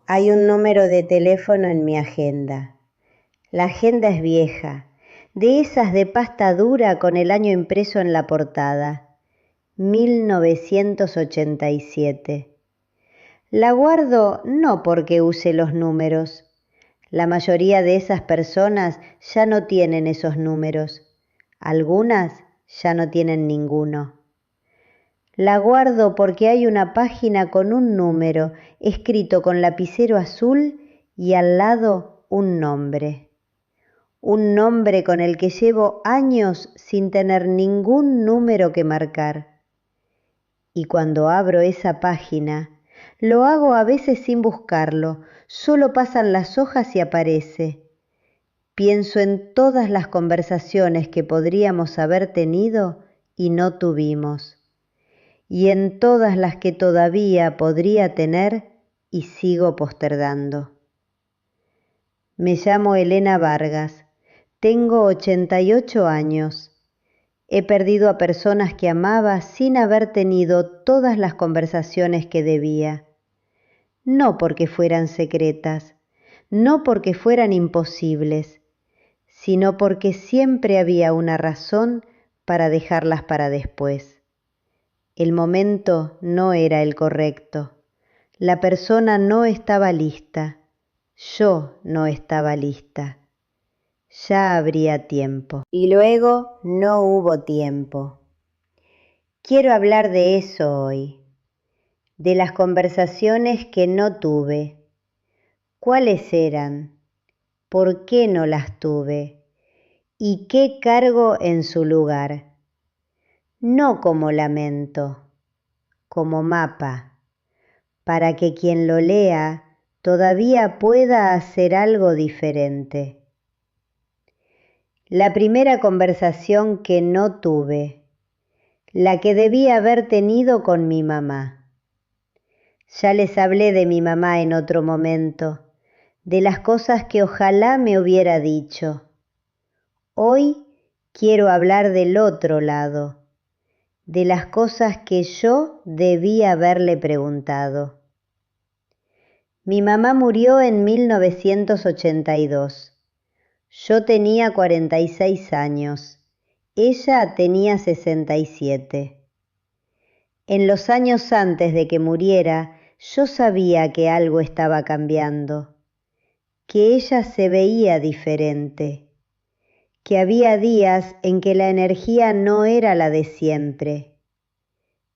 Hay un número de teléfono en mi agenda. La agenda es vieja, de esas de pasta dura con el año impreso en la portada. 1987. La guardo no porque use los números. La mayoría de esas personas ya no tienen esos números. Algunas ya no tienen ninguno. La guardo porque hay una página con un número escrito con lapicero azul y al lado un nombre. Un nombre con el que llevo años sin tener ningún número que marcar. Y cuando abro esa página, lo hago a veces sin buscarlo, solo pasan las hojas y aparece. Pienso en todas las conversaciones que podríamos haber tenido y no tuvimos. Y en todas las que todavía podría tener y sigo postergando. Me llamo Elena Vargas, tengo 88 años. He perdido a personas que amaba sin haber tenido todas las conversaciones que debía. No porque fueran secretas, no porque fueran imposibles, sino porque siempre había una razón para dejarlas para después. El momento no era el correcto. La persona no estaba lista. Yo no estaba lista. Ya habría tiempo. Y luego no hubo tiempo. Quiero hablar de eso hoy, de las conversaciones que no tuve. ¿Cuáles eran? ¿Por qué no las tuve? ¿Y qué cargo en su lugar? No como lamento, como mapa, para que quien lo lea todavía pueda hacer algo diferente. La primera conversación que no tuve, la que debía haber tenido con mi mamá. Ya les hablé de mi mamá en otro momento, de las cosas que ojalá me hubiera dicho. Hoy quiero hablar del otro lado, de las cosas que yo debía haberle preguntado. Mi mamá murió en 1982. Yo tenía 46 años. Ella tenía 67. En los años antes de que muriera, yo sabía que algo estaba cambiando, que ella se veía diferente, que había días en que la energía no era la de siempre.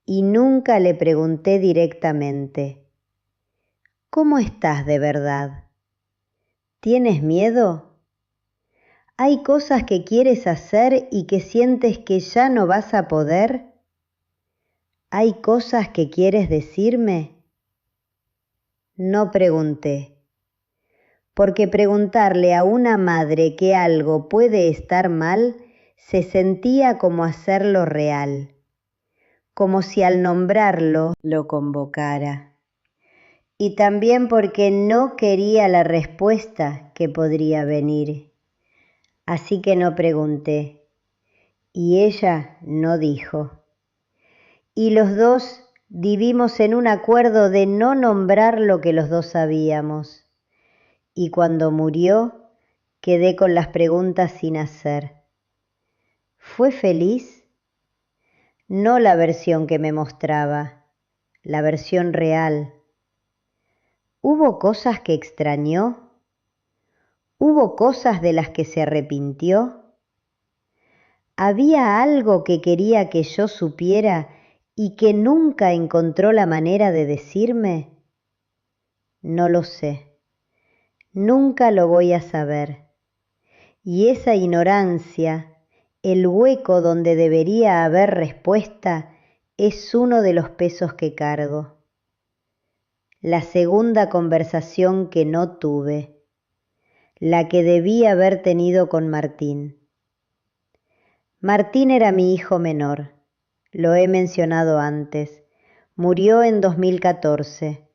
Y nunca le pregunté directamente, ¿cómo estás de verdad? ¿Tienes miedo? ¿Hay cosas que quieres hacer y que sientes que ya no vas a poder? ¿Hay cosas que quieres decirme? No pregunté, porque preguntarle a una madre que algo puede estar mal se sentía como hacerlo real, como si al nombrarlo lo convocara. Y también porque no quería la respuesta que podría venir. Así que no pregunté, y ella no dijo. Y los dos vivimos en un acuerdo de no nombrar lo que los dos sabíamos. Y cuando murió, quedé con las preguntas sin hacer. ¿Fue feliz? No la versión que me mostraba, la versión real. ¿Hubo cosas que extrañó? ¿Hubo cosas de las que se arrepintió? ¿Había algo que quería que yo supiera y que nunca encontró la manera de decirme? No lo sé. Nunca lo voy a saber. Y esa ignorancia, el hueco donde debería haber respuesta, es uno de los pesos que cargo. La segunda conversación que no tuve, la que debí haber tenido con Martín. Martín era mi hijo menor, lo he mencionado antes. Murió en 2014,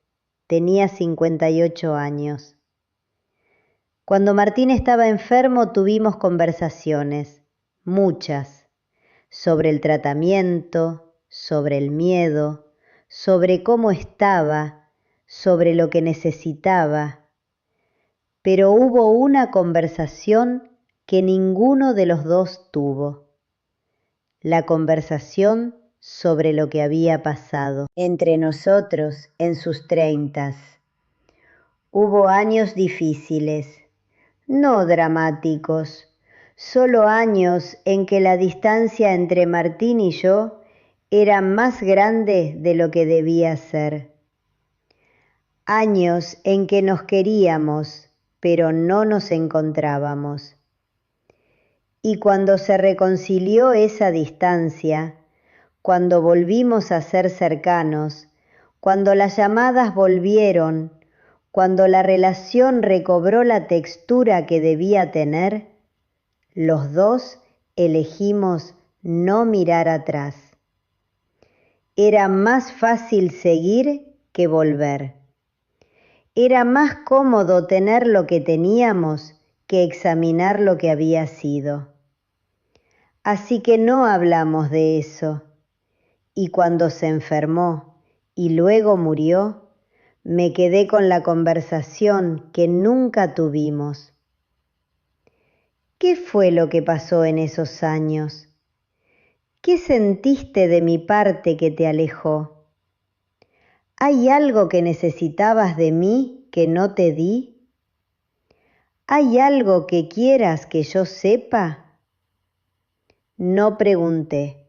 tenía 58 años. Cuando Martín estaba enfermo tuvimos conversaciones, muchas, sobre el tratamiento, sobre el miedo, sobre cómo estaba, sobre lo que necesitaba, pero hubo una conversación que ninguno de los dos tuvo. La conversación sobre lo que había pasado entre nosotros en sus 30. Hubo años difíciles, no dramáticos, solo años en que la distancia entre Martín y yo era más grande de lo que debía ser. Años en que nos queríamos, pero no nos encontrábamos. Y cuando se reconcilió esa distancia, cuando volvimos a ser cercanos, cuando las llamadas volvieron, cuando la relación recobró la textura que debía tener, los dos elegimos no mirar atrás. Era más fácil seguir que volver. Era más cómodo tener lo que teníamos que examinar lo que había sido. Así que no hablamos de eso. Y cuando se enfermó y luego murió, me quedé con la conversación que nunca tuvimos. ¿Qué fue lo que pasó en esos años? ¿Qué sentiste de mi parte que te alejó? ¿Hay algo que necesitabas de mí que no te di? ¿Hay algo que quieras que yo sepa? No pregunté.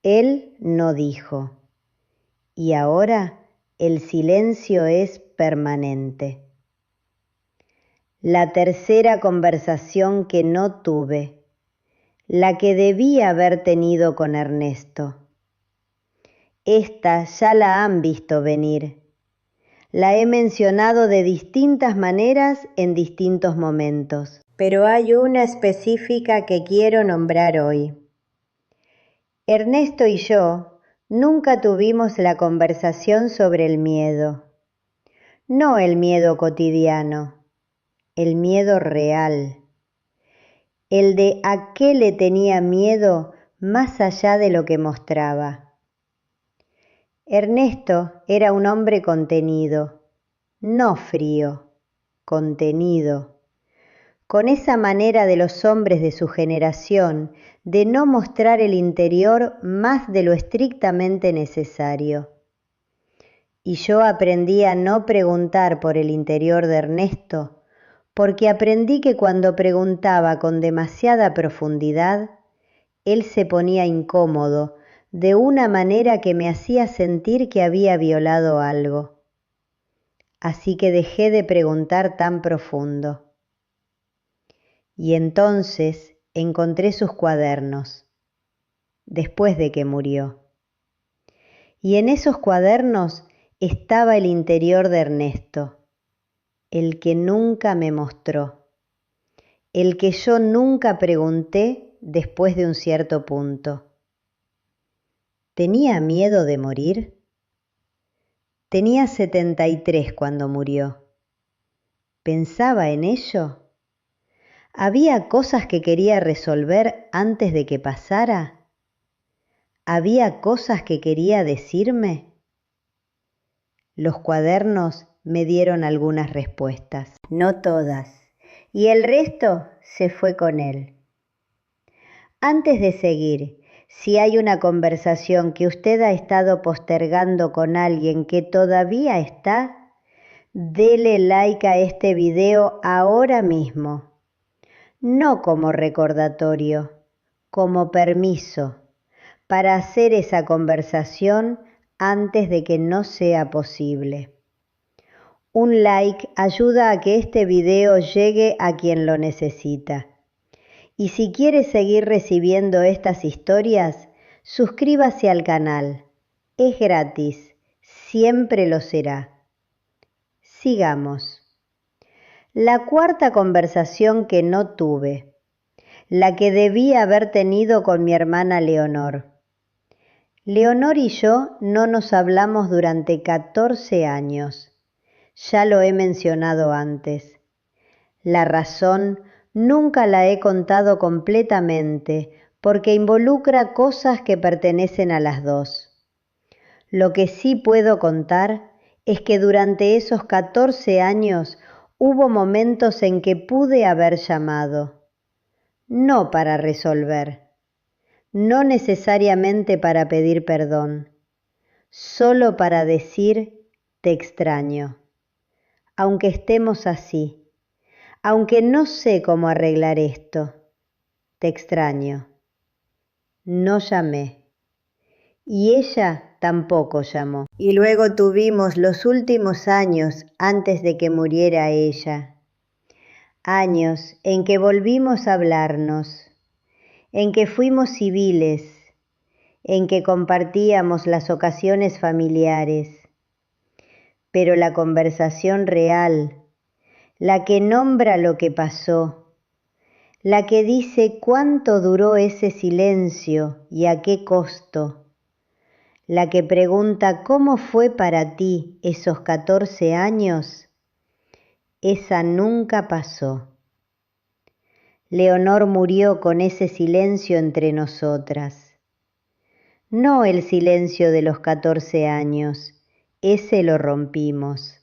Él no dijo. Y ahora el silencio es permanente. La tercera conversación que no tuve, la que debía haber tenido con Ernesto. Esta ya la han visto venir. La he mencionado de distintas maneras en distintos momentos, pero hay una específica que quiero nombrar hoy. Ernesto y yo nunca tuvimos la conversación sobre el miedo. No el miedo cotidiano, el miedo real. El de a qué le tenía miedo más allá de lo que mostraba. Ernesto era un hombre contenido, no frío, contenido, con esa manera de los hombres de su generación de no mostrar el interior más de lo estrictamente necesario. Y yo aprendí a no preguntar por el interior de Ernesto, porque aprendí que cuando preguntaba con demasiada profundidad, él se ponía incómodo, de una manera que me hacía sentir que había violado algo. Así que dejé de preguntar tan profundo. Y entonces encontré sus cuadernos, después de que murió. Y en esos cuadernos estaba el interior de Ernesto, el que nunca me mostró, el que yo nunca pregunté después de un cierto punto. ¿Tenía miedo de morir? Tenía 73 cuando murió. ¿Pensaba en ello? ¿Había cosas que quería resolver antes de que pasara? ¿Había cosas que quería decirme? Los cuadernos me dieron algunas respuestas, no todas, y el resto se fue con él. Antes de seguir, si hay una conversación que usted ha estado postergando con alguien que todavía está, dele like a este video ahora mismo. No como recordatorio, como permiso, para hacer esa conversación antes de que no sea posible. Un like ayuda a que este video llegue a quien lo necesita. Y si quiere seguir recibiendo estas historias, suscríbase al canal. Es gratis, siempre lo será. Sigamos. La cuarta conversación que no tuve, la que debía haber tenido con mi hermana Leonor. Leonor y yo no nos hablamos durante 14 años. Ya lo he mencionado antes. La razón nunca la he contado completamente porque involucra cosas que pertenecen a las dos. Lo que sí puedo contar es que durante esos 14 años hubo momentos en que pude haber llamado, no para resolver, no necesariamente para pedir perdón, solo para decir te extraño, aunque estemos así, aunque no sé cómo arreglar esto, te extraño. No llamé. Y ella tampoco llamó. Y luego tuvimos los últimos años antes de que muriera ella. Años en que volvimos a hablarnos, en que fuimos civiles, en que compartíamos las ocasiones familiares. Pero la conversación real, la que nombra lo que pasó, la que dice cuánto duró ese silencio y a qué costo, la que pregunta cómo fue para ti esos 14 años, esa nunca pasó. Leonor murió con ese silencio entre nosotras. No el silencio de los 14 años, ese lo rompimos,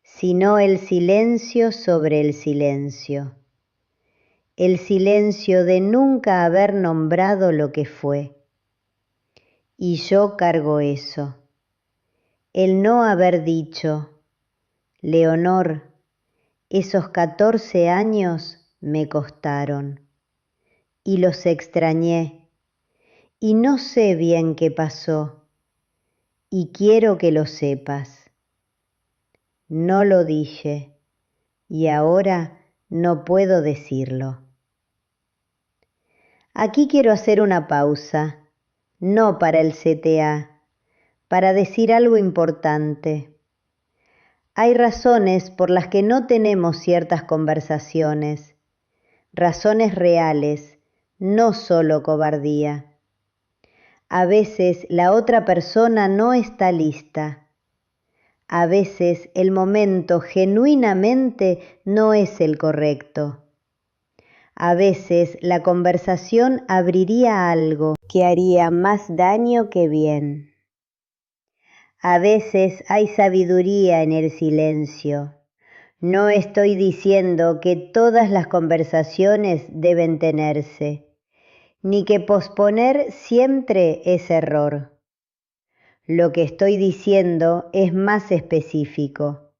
sino el silencio sobre el silencio. El silencio de nunca haber nombrado lo que fue. Y yo cargo eso. El no haber dicho, Leonor, esos 14 años me costaron y los extrañé y no sé bien qué pasó y quiero que lo sepas. No lo dije y ahora no puedo decirlo. Aquí quiero hacer una pausa, no para el CTA, para decir algo importante. Hay razones por las que no tenemos ciertas conversaciones, razones reales, no solo cobardía. A veces la otra persona no está lista. A veces el momento genuinamente no es el correcto. A veces la conversación abriría algo que haría más daño que bien. A veces hay sabiduría en el silencio. No estoy diciendo que todas las conversaciones deben tenerse, ni que posponer siempre es error. Lo que estoy diciendo es más específico.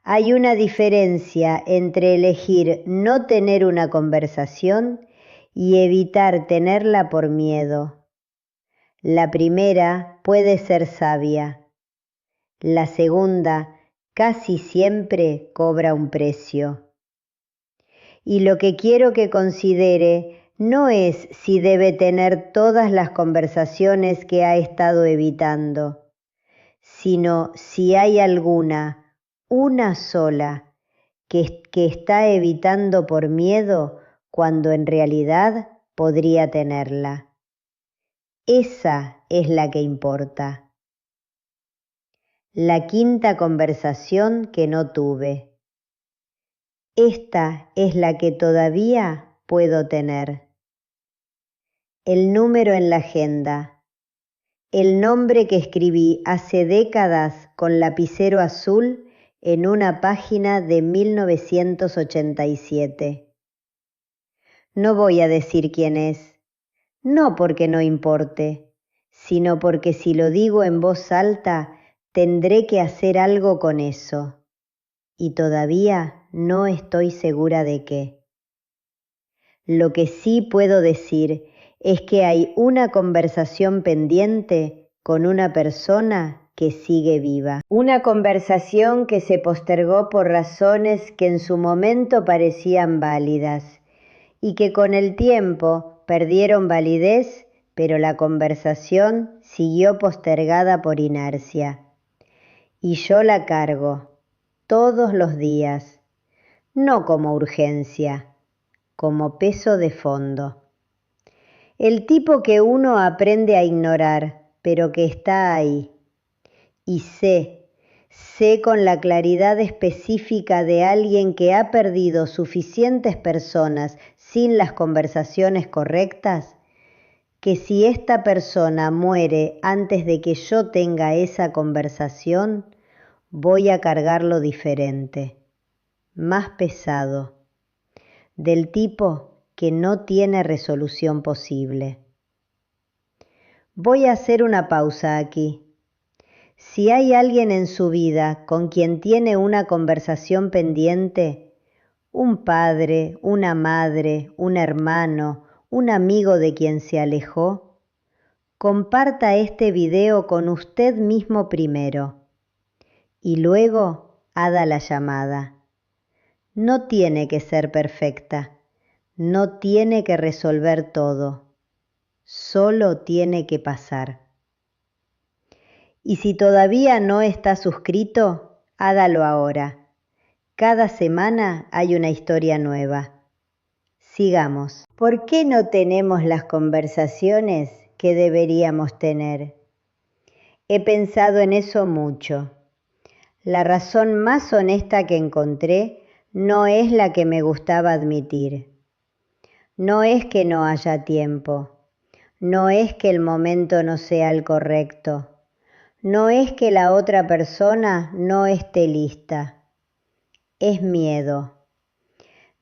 Hay una diferencia entre elegir no tener una conversación y evitar tenerla por miedo. La primera puede ser sabia. La segunda casi siempre cobra un precio. Y lo que quiero que considere no es si debe tener todas las conversaciones que ha estado evitando, sino si hay alguna, una sola, que está evitando por miedo cuando en realidad podría tenerla. Esa es la que importa. La quinta conversación que no tuve. Esta es la que todavía puedo tener. El número en la agenda. El nombre que escribí hace décadas con lapicero azul en una página de 1987. No voy a decir quién es, no porque no importe, sino porque si lo digo en voz alta, tendré que hacer algo con eso. Y todavía no estoy segura de qué. Lo que sí puedo decir es que hay una conversación pendiente con una persona que sigue viva. Una conversación que se postergó por razones que en su momento parecían válidas y que con el tiempo perdieron validez, pero la conversación siguió postergada por inercia. Y yo la cargo todos los días, no como urgencia, como peso de fondo. El tipo que uno aprende a ignorar, pero que está ahí. Y sé con la claridad específica de alguien que ha perdido suficientes personas sin las conversaciones correctas, que si esta persona muere antes de que yo tenga esa conversación, voy a cargarlo diferente, más pesado, del tipo que no tiene resolución posible. Voy a hacer una pausa aquí. Si hay alguien en su vida con quien tiene una conversación pendiente, un padre, una madre, un hermano, un amigo de quien se alejó, comparta este video con usted mismo primero y luego haga la llamada. No tiene que ser perfecta, no tiene que resolver todo, solo tiene que pasar. Y si todavía no está suscrito, hágalo ahora. Cada semana hay una historia nueva. Sigamos. ¿Por qué no tenemos las conversaciones que deberíamos tener? He pensado en eso mucho. La razón más honesta que encontré no es la que me gustaba admitir. No es que no haya tiempo. No es que el momento no sea el correcto. No es que la otra persona no esté lista. Es miedo.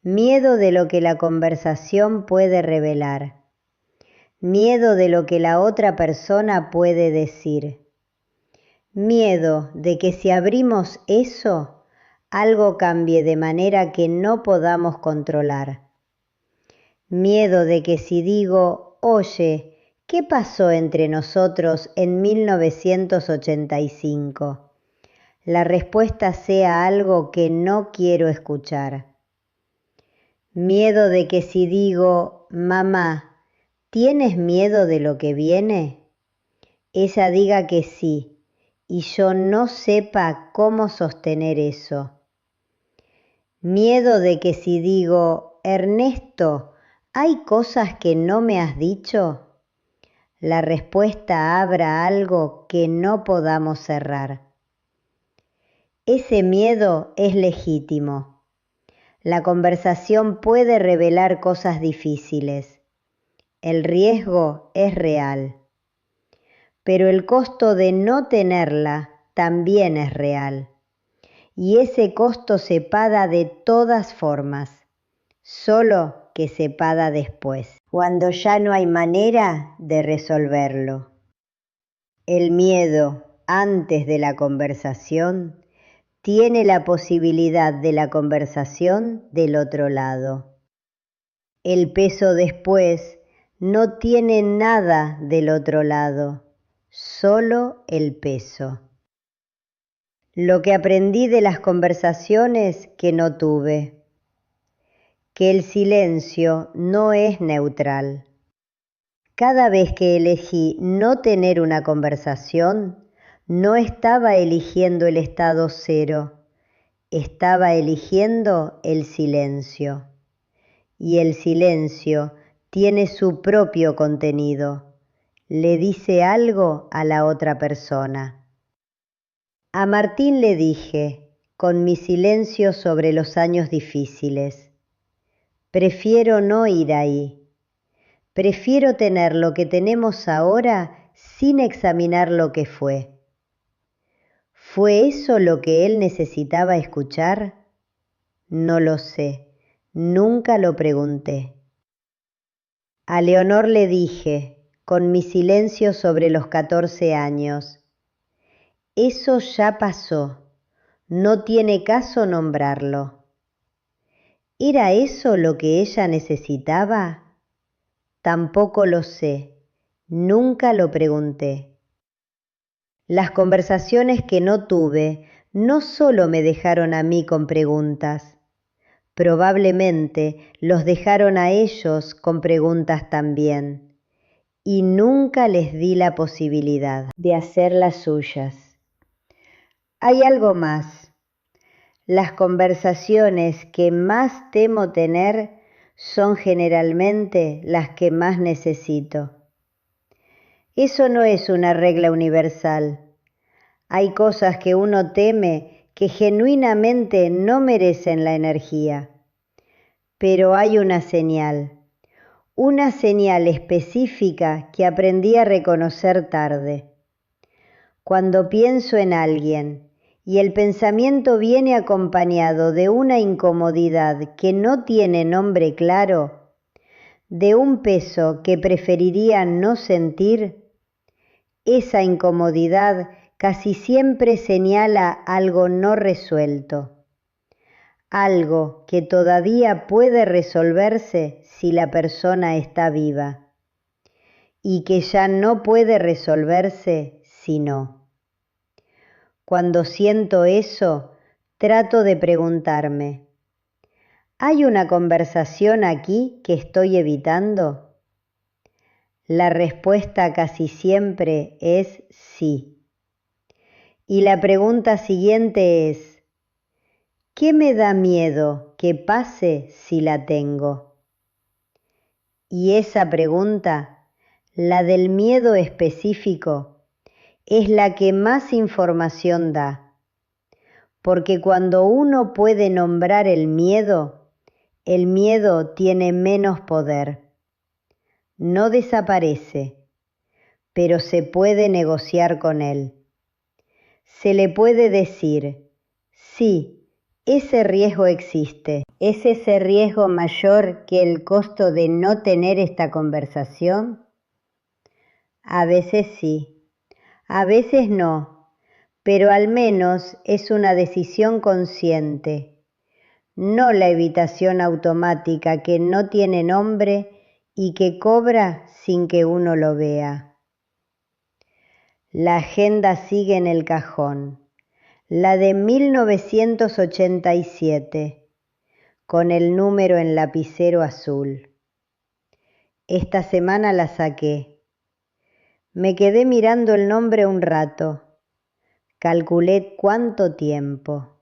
Miedo de lo que la conversación puede revelar. Miedo de lo que la otra persona puede decir. Miedo de que si abrimos eso, algo cambie de manera que no podamos controlar. Miedo de que si digo, oye, ¿qué pasó entre nosotros en 1985? La respuesta sea algo que no quiero escuchar. Miedo de que si digo, mamá, ¿tienes miedo de lo que viene? Ella diga que sí y yo no sepa cómo sostener eso. Miedo de que si digo, Ernesto, ¿hay cosas que no me has dicho? La respuesta abra algo que no podamos cerrar. Ese miedo es legítimo. La conversación puede revelar cosas difíciles. El riesgo es real. Pero el costo de no tenerla también es real. Y ese costo se paga de todas formas, solo que se paga después, cuando ya no hay manera de resolverlo. El miedo antes de la conversación tiene la posibilidad de la conversación del otro lado. El peso después no tiene nada del otro lado, solo el peso. Lo que aprendí de las conversaciones que no tuve, que el silencio no es neutral. Cada vez que elegí no tener una conversación, no estaba eligiendo el estado cero, estaba eligiendo el silencio. Y el silencio tiene su propio contenido, le dice algo a la otra persona. A Martín le dije, con mi silencio sobre los años difíciles, prefiero no ir ahí. Prefiero tener lo que tenemos ahora sin examinar lo que fue. ¿Fue eso lo que él necesitaba escuchar? No lo sé, nunca lo pregunté. A Leonor le dije, con mi silencio sobre los 14 años, eso ya pasó, no tiene caso nombrarlo. ¿Era eso lo que ella necesitaba? Tampoco lo sé, nunca lo pregunté. Las conversaciones que no tuve no solo me dejaron a mí con preguntas, probablemente los dejaron a ellos con preguntas también, y nunca les di la posibilidad de hacer las suyas. Hay algo más. Las conversaciones que más temo tener son generalmente las que más necesito. Eso no es una regla universal. Hay cosas que uno teme que genuinamente no merecen la energía. Pero hay una señal. una señal específica que aprendí a reconocer tarde. Cuando pienso en alguien y el pensamiento viene acompañado de una incomodidad que no tiene nombre claro, de un peso que preferiría no sentir, esa incomodidad casi siempre señala algo no resuelto, algo que todavía puede resolverse si la persona está viva y que ya no puede resolverse si no. Cuando siento eso, trato de preguntarme, ¿hay una conversación aquí que estoy evitando? La respuesta casi siempre es sí. Y la pregunta siguiente es, ¿qué me da miedo que pase si la tengo? Y esa pregunta, la del miedo específico, es la que más información da, porque cuando uno puede nombrar el miedo tiene menos poder. No desaparece, pero se puede negociar con él. Se le puede decir, sí, ese riesgo existe. ¿Es ese riesgo mayor que el costo de no tener esta conversación? A veces sí, a veces no, pero al menos es una decisión consciente, no la evitación automática que no tiene nombre y que cobra sin que uno lo vea. La agenda sigue en el cajón, la de 1987, con el número en lapicero azul. Esta semana la saqué. Me quedé mirando el nombre un rato. Calculé cuánto tiempo.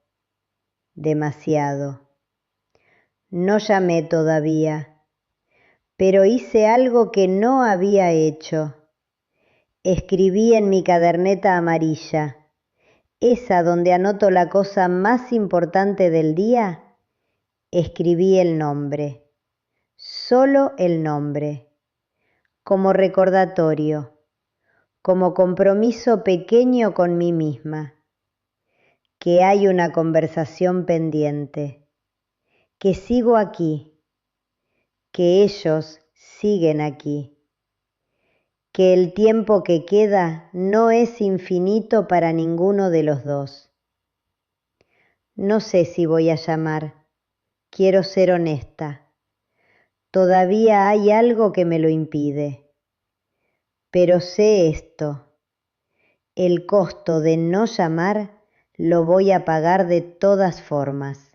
Demasiado. No llamé todavía, pero hice algo que no había hecho. Escribí en mi caderneta amarilla, esa donde anoto la cosa más importante del día, escribí el nombre, solo el nombre, como recordatorio, como compromiso pequeño con mí misma, que hay una conversación pendiente, que sigo aquí, que ellos siguen aquí, que el tiempo que queda no es infinito para ninguno de los dos. No sé si voy a llamar, quiero ser honesta. Todavía hay algo que me lo impide. Pero sé esto, el costo de no llamar lo voy a pagar de todas formas,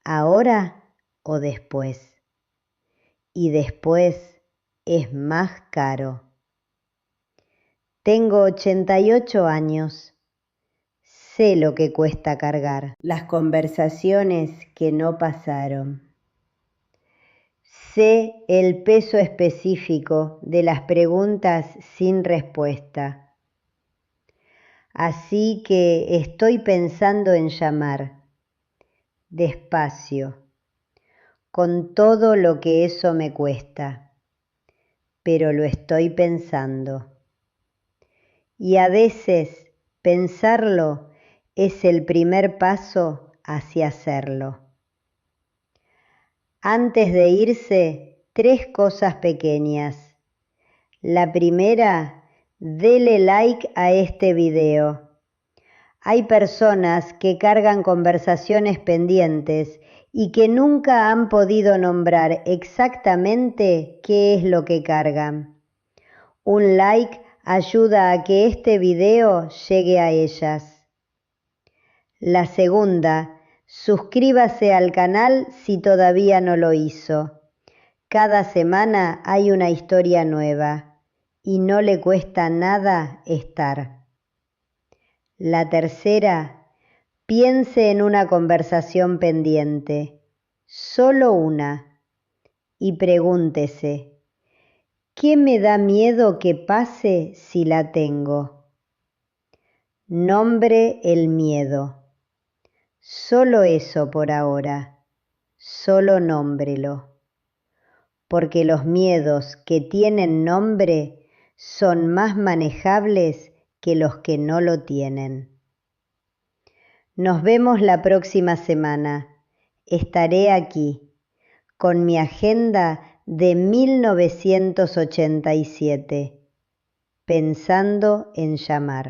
ahora o después. Y después es más caro. Tengo 88 años. Sé lo que cuesta cargar las conversaciones que no pasaron. Sé el peso específico de las preguntas sin respuesta. Así que estoy pensando en llamar, despacio, con todo lo que eso me cuesta, pero lo estoy pensando. Y a veces pensarlo es el primer paso hacia hacerlo. Antes de irse, 3 cosas pequeñas. La primera, dele like a este video. Hay personas que cargan conversaciones pendientes y que nunca han podido nombrar exactamente qué es lo que cargan. Un like ayuda a que este video llegue a ellas. La segunda, suscríbase al canal si todavía no lo hizo. Cada semana hay una historia nueva y no le cuesta nada estar. La tercera, piense en una conversación pendiente, solo una, y pregúntese, ¿qué me da miedo que pase si la tengo? Nombre el miedo. Solo eso por ahora, solo nómbrelo. porque los miedos que tienen nombre son más manejables que los que no lo tienen. Nos vemos la próxima semana. Estaré aquí con mi agenda de 1987, pensando en llamar.